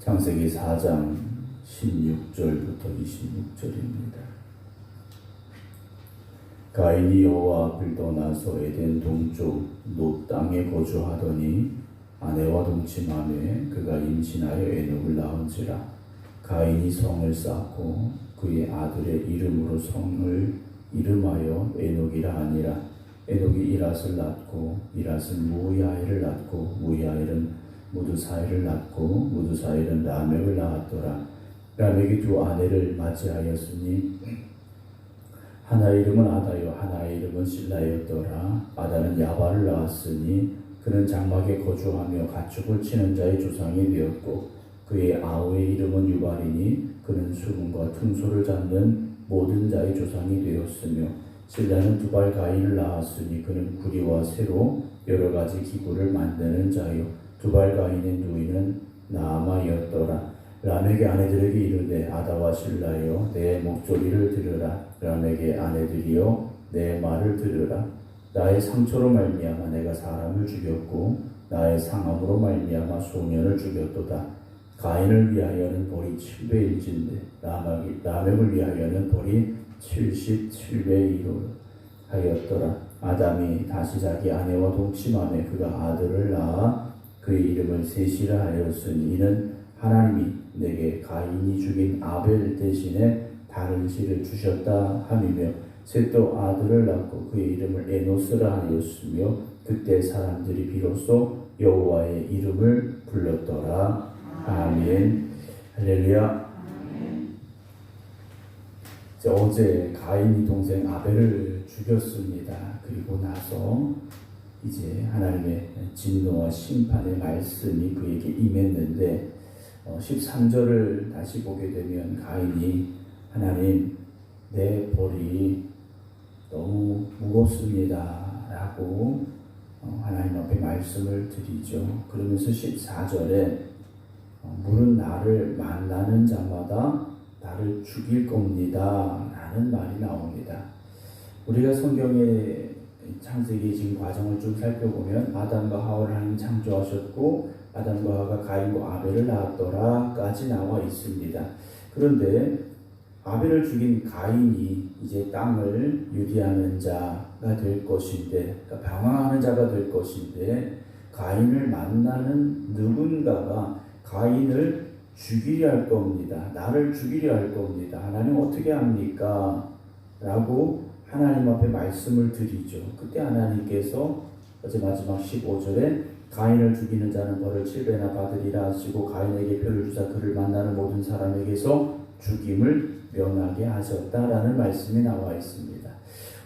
창세기 4장 16절부터 26절입니다. 가인이 여호와 앞을 떠나서 에덴 동쪽 놋 땅에 거주하더니 아내와 동침하매 그가 임신하여 에녹을 낳은지라. 가인이 성을 쌓고 그의 아들의 이름으로 성을 이름하여 에녹이라 하니라. 에녹이 이랏을 낳고 이랏은 무야일을 낳고 무야일은 무드사일을 낳고 무드사일은 라멕을 낳았더라. 라멕이 두 아내를 맞이하였으니 하나의 이름은 아다요 하나의 이름은 실라였더라. 아다는 야발을 낳았으니 그는 장막에 거주하며 가축을 치는 자의 조상이 되었고 그의 아우의 이름은 유발이니 그는 수금과 퉁소를 잡는 모든 자의 조상이 되었으며 실라는 두발 가인을 낳았으니 그는 구리와 쇠로 여러 가지 기구를 만드는 자요 두발 가인의 누이는 나아마였더라. 라멕의 아내들에게 이르되 아다와 실라여 내 목소리를 들으라. 라멕의 아내들이여 내 말을 들으라. 나의 상처로 말미암아 내가 사람을 죽였고 나의 상함으로 말미암아 소년을 죽였도다. 가인을 위하여는 벌이 7배일진데 라멕을 위하여는 벌이 77배이로 하였더라. 아담이 다시 자기 아내와 동침하며 그가 아들을 낳아 그의 이름을 셋이라 하였으니 이는 하나님이 내게 가인이 죽인 아벨 대신에 다른 씨를 주셨다 함이며 셋도 아들을 낳고 그의 이름을 에노스라 하였으며 그때 사람들이 비로소 여호와의 이름을 불렀더라. 아멘. 할렐루야. 어제 가인이 동생 아벨을 죽였습니다. 그리고 나서 이제 하나님의 진노와 심판의 말씀이 그에게 임했는데 13절을 다시 보게 되면 가인이 하나님 내 벌이 너무 무겁습니다 라고 하나님 앞에 말씀을 드리죠. 그러면서 14절에 물은 나를 만나는 자마다 나를 죽일 겁니다 라는 말이 나옵니다. 우리가 성경에 창세기 지금 과정을 쭉 살펴보면 아담과 하와를 하나님 창조하셨고 아담과 하와가 가인과 아벨을 낳았더라까지 나와 있습니다. 그런데 아벨을 죽인 가인이 이제 땅을 유리하는 자가 될 것인데, 그러니까 방황하는 자가 될 것인데 가인을 만나는 누군가가 가인을 죽이려 할 겁니다. 나를 죽이려 할 겁니다. 하나님 어떻게 합니까? 라고 하나님 앞에 말씀을 드리죠. 그때 하나님께서 어제 마지막 15절에 가인을 죽이는 자는 벌을 7배나 받으리라 하시고 가인에게 표를 주사 그를 만나는 모든 사람에게서 죽임을 면하게 하셨다라는 말씀이 나와 있습니다.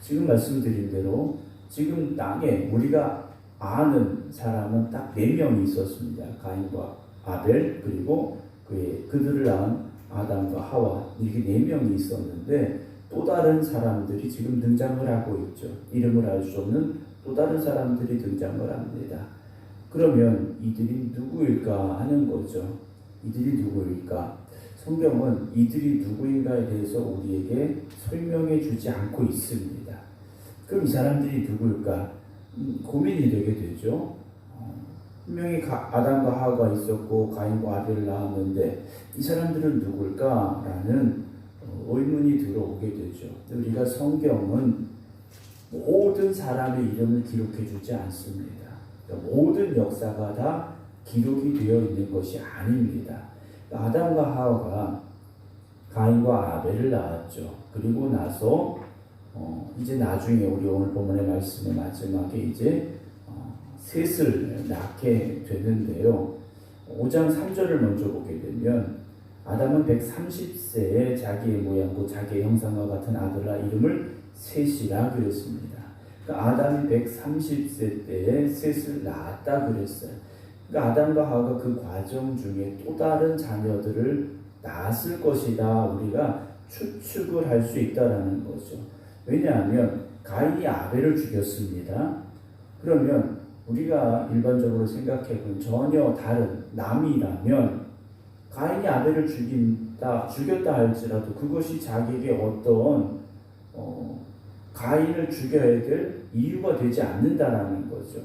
지금 말씀드린 대로 지금 땅에 우리가 아는 사람은 딱 4명이 있었습니다. 가인과 아벨 그리고 그들을 낳은 아담과 하와 이렇게 4명이 있었는데 또 다른 사람들이 지금 등장을 하고 있죠. 이름을 알 수 없는 또 다른 사람들이 등장을 합니다. 그러면 이들이 누구일까 하는 거죠. 이들이 누구일까? 성경은 이들이 누구인가에 대해서 우리에게 설명해 주지 않고 있습니다. 그럼 이 사람들이 누구일까? 고민이 되게 되죠. 분명히 아담과 하와가 있었고 가인과 아벨을 낳았는데 이 사람들은 누굴까라는 의문이 들어오게 되죠. 우리가 성경은 모든 사람의 이름을 기록해 주지 않습니다. 모든 역사가 다 기록이 되어 있는 것이 아닙니다. 아담과 하와가 가인과 아벨을 낳았죠. 그리고 나서 이제 나중에 우리 오늘 본문의 말씀의 마지막에 이제 셋을 낳게 되는데요. 5장 3절을 먼저 보게 되면 아담은 130세에 자기의 모양과 자기의 형상과 같은 아들라 이름을 셋이라 그랬습니다. 그러니까 아담이 130세 때에 셋을 낳았다 그랬어요. 그러니까 아담과 하와가 그 과정 중에 또 다른 자녀들을 낳았을 것이다 우리가 추측을 할 수 있다라는 거죠. 왜냐하면 가인이 아벨을 죽였습니다. 그러면 우리가 일반적으로 생각해보면 전혀 다른 남이라면 가인이 아벨을 죽였다 할지라도 그것이 자기에게 어떤 가인을 죽여야 될 이유가 되지 않는다라는 거죠.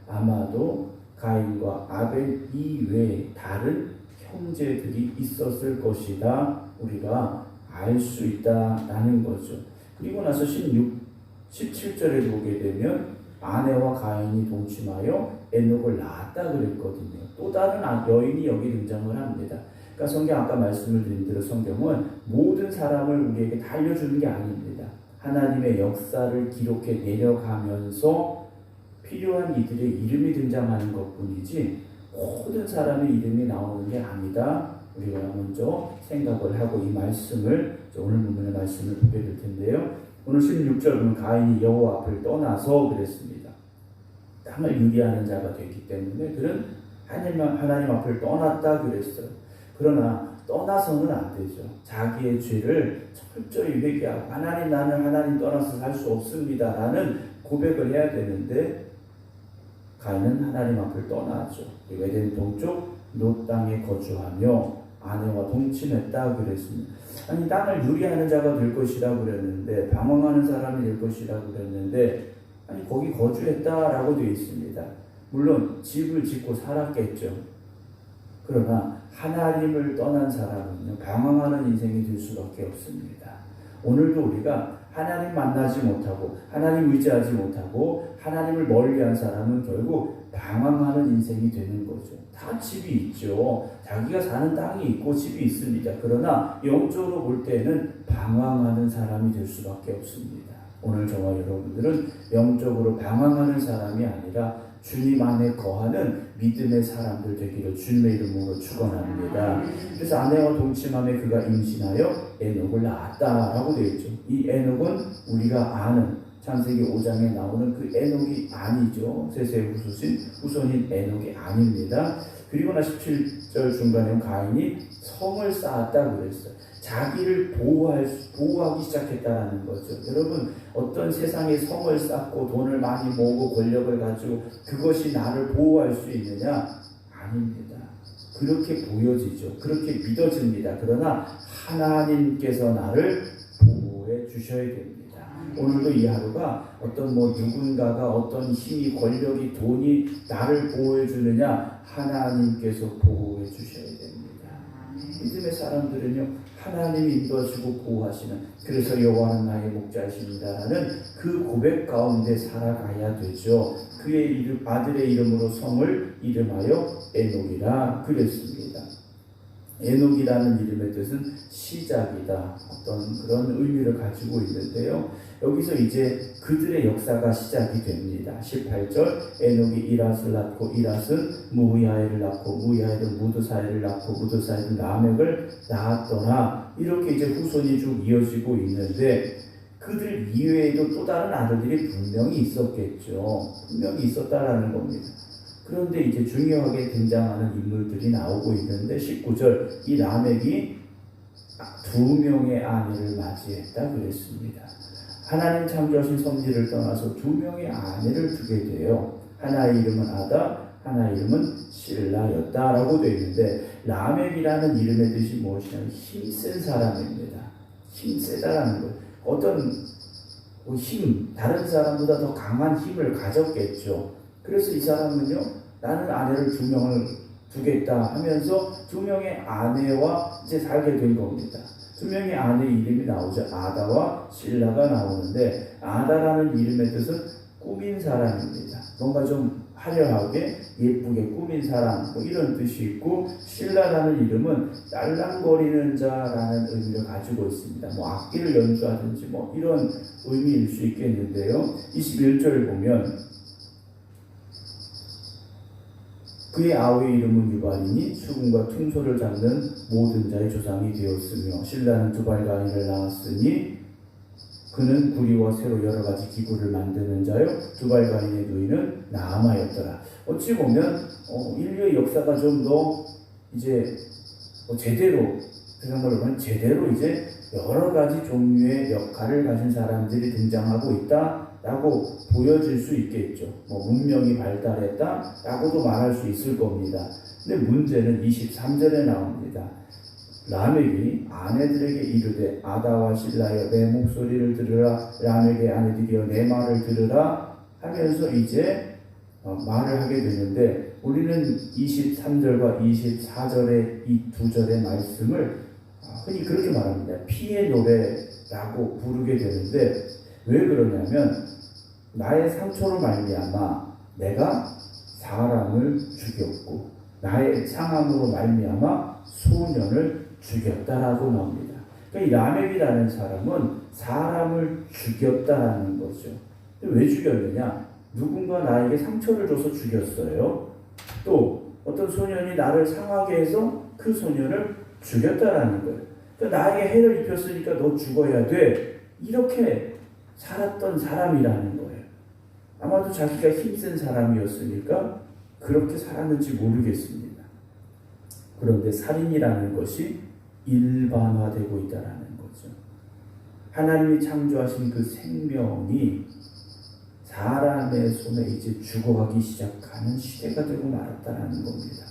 아마도 가인과 아벨 이외에 다른 형제들이 있었을 것이다. 우리가 알 수 있다라는 거죠. 그리고 나서 17절에 보게 되면 아내와 가인이 동침하여 에녹을 낳았다 그랬거든요. 또 다른 여인이 여기 등장을 합니다. 그러니까 성경 아까 말씀을 드린 대로 성경은 모든 사람을 우리에게 다 알려주는 게 아닙니다. 하나님의 역사를 기록해 내려가면서 필요한 이들의 이름이 등장하는 것뿐이지 모든 사람의 이름이 나오는 게 아니다. 우리가 먼저 생각을 하고 이 말씀을 오늘 본문의 말씀을 보게 될 텐데요. 오늘 16절은 가인이 여호와 앞을 떠나서 그랬습니다. 땅을 유리하는 자가 됐기 때문에 그는 하나님 앞을 떠났다 그랬어요. 그러나 떠나서는 안 되죠. 자기의 죄를 철저히 회개하고 나는 하나님 떠나서 살 수 없습니다 라는 고백을 해야 되는데 가인은 하나님 앞을 떠나죠. 에덴 동쪽 롯 땅에 거주하며 아내와 동침했다 그랬습니다. 아니 땅을 유리하는 자가 될 것이라고 그랬는데 방황하는 사람이 될 것이라고 그랬는데 아니 거기 거주했다라고 되어 있습니다. 물론 집을 짓고 살았겠죠. 그러나 하나님을 떠난 사람은 방황하는 인생이 될 수밖에 없습니다. 오늘도 우리가 하나님 만나지 못하고 하나님 의지하지 못하고 하나님을 멀리한 사람은 결국 방황하는 인생이 되는 거죠. 다 집이 있죠. 자기가 사는 땅이 있고 집이 있습니다. 그러나 영적으로 볼 때는 방황하는 사람이 될 수밖에 없습니다. 오늘 저와 여러분들은 영적으로 방황하는 사람이 아니라 주님 안에 거하는 믿음의 사람들 되기를 주님의 이름으로 축원합니다. 그래서 아내와 동침함에 그가 임신하여 에녹을 낳았다라고 되어 있죠. 이 에녹은 우리가 아는 창세기 5장에 나오는 그 에녹이 아니죠. 세세의 후손인 에녹이 아닙니다. 그리고 나 17절 중간에 가인이 성을 쌓았다 그랬어요. 자기를 보호하기 시작했다라는 거죠. 여러분 어떤 세상에 성을 쌓고 돈을 많이 모으고 권력을 가지고 그것이 나를 보호할 수 있느냐? 아닙니다. 그렇게 보여지죠. 그렇게 믿어집니다. 그러나 하나님께서 나를 보호해 주셔야 됩니다. 오늘도 이 하루가 어떤 누군가가 어떤 힘이 권력이 돈이 나를 보호해 주느냐? 하나님께서 보호해 주셔야 됩니다. 믿음의 사람들은요 하나님이 인도하시고 보호하시는 그래서 여호와는 나의 목자이십니다라는 그 고백 가운데 살아가야 되죠. 그의 아들의 이름으로 성을 이름하여 에녹이라 그랬습니다. 에녹이라는 이름의 뜻은 시작이다. 어떤 그런 의미를 가지고 있는데요. 여기서 이제 그들의 역사가 시작이 됩니다. 18절 에녹이 이랏을 낳고 이랏은 무이하엘을 낳고 무이하엘은 무드사엘을 낳고 무드사엘은 라멕을 낳았더라. 이렇게 이제 후손이 쭉 이어지고 있는데 그들 이외에도 또 다른 아들들이 분명히 있었겠죠. 분명히 있었다라는 겁니다. 그런데 이제 중요하게 등장하는 인물들이 나오고 있는데 19절 이 라멕이 2명의 아내를 맞이했다 그랬습니다. 하나님 창조하신 섭리를 떠나서 2명의 아내를 두게 돼요. 하나의 이름은 아다, 하나의 이름은 실라였다라고 되어 있는데 라멕이라는 이름의 뜻이 무엇이냐면 힘센 사람입니다. 힘세다라는 거예요. 어떤 다른 사람보다 더 강한 힘을 가졌겠죠. 그래서 이 사람은요 나는 아내를 2명을 두겠다 하면서 2명의 아내와 이제 살게 된 겁니다. 2명의 아내 이름이 나오죠. 아다와 실라가 나오는데 아다라는 이름의 뜻은 꾸민 사람입니다. 뭔가 좀 화려하게 예쁘게 꾸민 사람 이런 뜻이 있고 실라라는 이름은 딸랑거리는 자라는 의미를 가지고 있습니다. 악기를 연주하든지 이런 의미일 수 있겠는데요. 21절을 보면 그의 아우의 이름은 유발이니 수금과 퉁소를 잡는 모든 자의 조상이 되었으며 실라는 두발가인을 낳았으니 그는 구리와 쇠로 여러 가지 기구를 만드는 자요 두발가인의 누이는 나아마였더라. 어찌 보면 인류의 역사가 좀 더 이제 제대로 세상말로 보면 제대로 이제 여러 가지 종류의 역할을 가진 사람들이 등장하고 있다라고 보여질 수 있겠죠. 문명이 발달했다라고도 말할 수 있을 겁니다. 근데 문제는 23절에 나옵니다. 라멕이 아내들에게 이르되 아다와 실라여 내 목소리를 들으라 라멕의 아내들이여 내 말을 들으라 하면서 이제 말을 하게 되는데 우리는 23절과 24절의 이 두 절의 말씀을 흔히 그렇게 말합니다. 피의 노래라고 부르게 되는데 왜 그러냐면 나의 상처로 말미암아 내가 사람을 죽였고 나의 상함으로 말미암아 소년을 죽였다라고 나옵니다. 그러니까 이 라멕이라는 사람은 사람을 죽였다라는 거죠. 왜 죽였느냐? 누군가 나에게 상처를 줘서 죽였어요. 또 어떤 소년이 나를 상하게 해서 그 소년을 죽였다라는 거예요. 그러니까 나에게 해를 입혔으니까 너 죽어야 돼. 이렇게 살았던 사람이라는 거예요. 아마도 자기가 힘센 사람이었으니까 그렇게 살았는지 모르겠습니다. 그런데 살인이라는 것이 일반화되고 있다는 거죠. 하나님이 창조하신 그 생명이 사람의 손에 이제 죽어가기 시작하는 시대가 되고 말았다는 겁니다.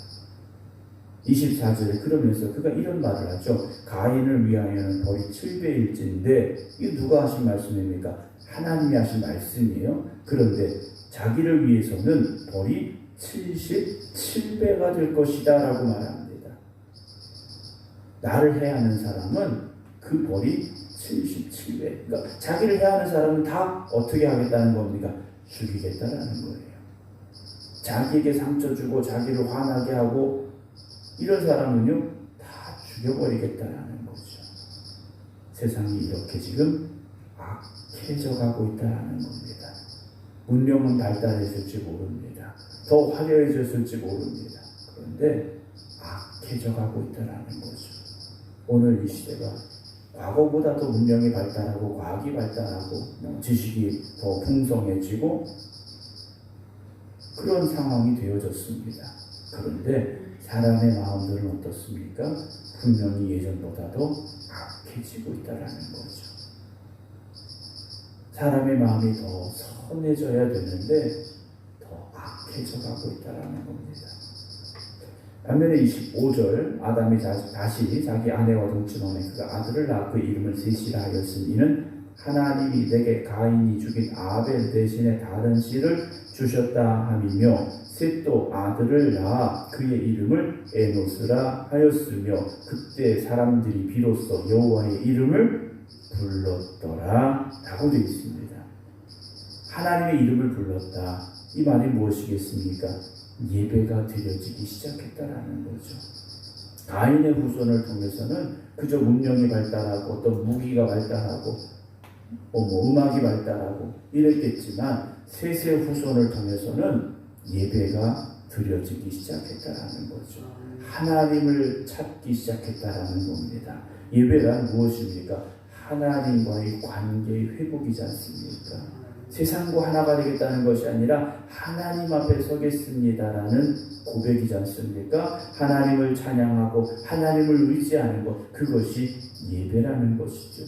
24절에 그러면서 그가 이런 말을 하죠. 가인을 위하여는 벌이 7배일진데 이게 누가 하신 말씀입니까? 하나님이 하신 말씀이에요. 그런데 자기를 위해서는 벌이 77배가 될 것이다 라고 말합니다. 나를 해하는 사람은 그 벌이 77배. 그러니까 자기를 해하는 사람은 다 어떻게 하겠다는 겁니까? 죽이겠다라는 거예요. 자기에게 상처 주고 자기를 화나게 하고 이런 사람은요 다 죽여버리겠다라는 거죠. 세상이 이렇게 지금 악해져가고 있다라는 겁니다. 문명은 발달했을지 모릅니다. 더 화려해졌을지 모릅니다. 그런데 악해져가고 있다라는 거죠. 오늘 이 시대가 과거보다 더 문명이 발달하고 과학이 발달하고 지식이 더 풍성해지고 그런 상황이 되어졌습니다. 그런데 사람의 마음들은 어떻습니까? 분명히 예전보다도 악해지고 있다는 거죠. 사람의 마음이 더 선해져야 되는데 더 악해져가고 있다는 겁니다. 반면에 25절 아담이 다시 자기 아내와 동침함에 그가 아들을 낳고 이름을 셋이라 하였으니 이는 하나님이 내게 가인이 죽인 아벨 대신에 다른 씨를 주셨다 함이며 셋도 아들을 낳아 그의 이름을 에노스라 하였으며 그때 사람들이 비로소 여호와의 이름을 불렀더라 라고 되어 있습니다. 하나님의 이름을 불렀다. 이 말이 무엇이겠습니까? 예배가 드려지기 시작했다라는 거죠. 가인의 후손을 통해서는 그저 문명이 발달하고 어떤 무기가 발달하고 음악이 발달하고 이랬겠지만 셋의 후손을 통해서는 예배가 드려지기 시작했다라는 거죠. 하나님을 찾기 시작했다라는 겁니다. 예배란 무엇입니까? 하나님과의 관계의 회복이지 않습니까? 세상과 하나가 되겠다는 것이 아니라 하나님 앞에 서겠습니다라는 고백이지 않습니까? 하나님을 찬양하고 하나님을 의지하는 것, 그것이 예배라는 것이죠.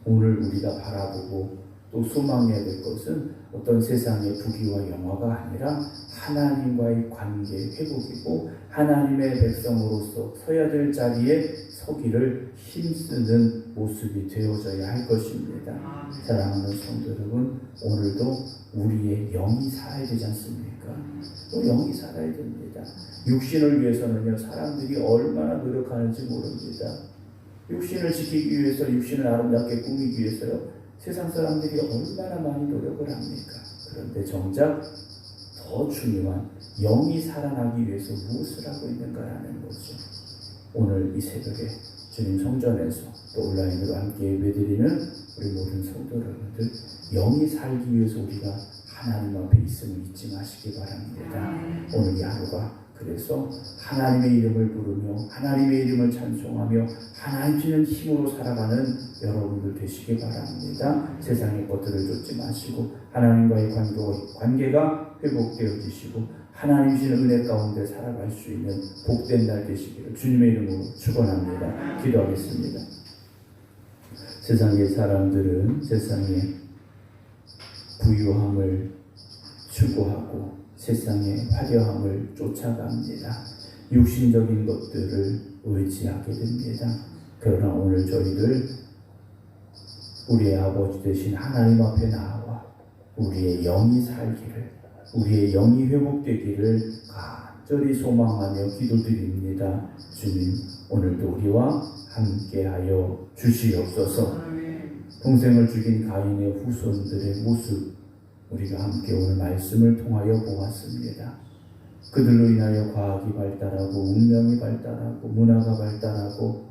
오늘 우리가 바라보고 또 소망해야 될 것은 어떤 세상의 부귀와 영화가 아니라 하나님과의 관계 회복이고 하나님의 백성으로서 서야 될 자리에 서기를 힘쓰는 모습이 되어져야 할 것입니다. 사랑하는 성도 여러분, 오늘도 우리의 영이 살아야 되지 않습니까? 또 영이 살아야 됩니다. 육신을 위해서는요, 사람들이 얼마나 노력하는지 모릅니다. 육신을 지키기 위해서, 육신을 아름답게 꾸미기 위해서요, 세상 사람들이 얼마나 많이 노력을 합니까? 그런데 정작 더 중요한 영이 살아나기 위해서 무엇을 하고 있는가라는 거죠. 오늘 이 새벽에 주님 성전에서 또 온라인으로 함께 예배드리는 우리 모든 성도 여러분들, 영이 살기 위해서 우리가 하나님 앞에 있음을 잊지 마시기 바랍니다. 오늘 이 하루가 그래서 하나님의 이름을 부르며 하나님의 이름을 찬송하며 하나님 주는 힘으로 살아가는 여러분들 되시기 바랍니다. 세상의 것들을 쫓지 마시고 하나님과의 관계가 회복되어지시고 하나님 주시는 은혜 가운데 살아갈 수 있는 복된 날 되시기를 주님의 이름으로 축원합니다. 기도하겠습니다. 세상의 사람들은 세상의 부유함을 추구하고 세상의 화려함을 쫓아갑니다. 육신적인 것들을 의지하게 됩니다. 그러나 오늘 저희들 우리의 아버지 되신 하나님 앞에 나와 우리의 영이 살기를 우리의 영이 회복되기를 간절히 소망하며 기도드립니다. 주님, 오늘도 우리와 함께하여 주시옵소서. 동생을 죽인 가인의 후손들의 모습, 우리가 함께 오늘 말씀을 통하여 보았습니다. 그들로 인하여 과학이 발달하고 운명이 발달하고 문화가 발달하고,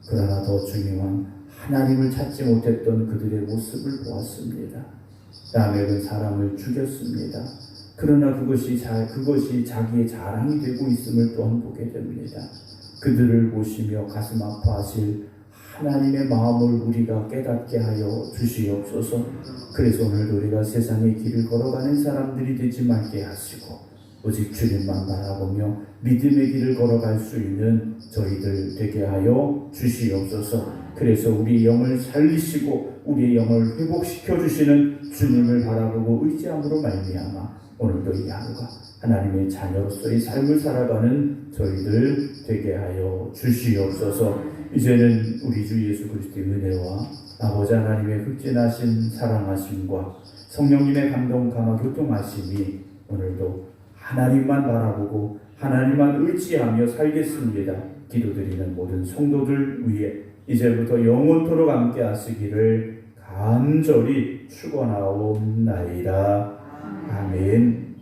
그러나 더 중요한 하나님을 찾지 못했던 그들의 모습을 보았습니다. 라멕은 사람을 죽였습니다. 그러나 그것이 자기의 자랑이 되고 있음을 또한 보게 됩니다. 그들을 보시며 가슴 아파하실 하나님의 마음을 우리가 깨닫게 하여 주시옵소서. 그래서 오늘도 우리가 세상의 길을 걸어가는 사람들이 되지 말게 하시고, 오직 주님만 바라보며 믿음의 길을 걸어갈 수 있는 저희들 되게 하여 주시옵소서. 그래서 우리 영을 살리시고 우리의 영을 회복시켜 주시는 주님을 바라보고 의지함으로 말미암아 오늘도 이 하루가 하나님의 자녀로서의 삶을 살아가는 저희들 되게 하여 주시옵소서. 이제는 우리 주 예수 그리스도의 은혜와 아버지 하나님의 극진하신 사랑하심과 성령님의 감동 감화 교통하심이 오늘도 하나님만 바라보고 하나님만 의지하며 살겠습니다. 기도드리는 모든 성도들 위해 이제부터 영원토록 함께 하시기를 간절히 축원하옵나이다. 아멘.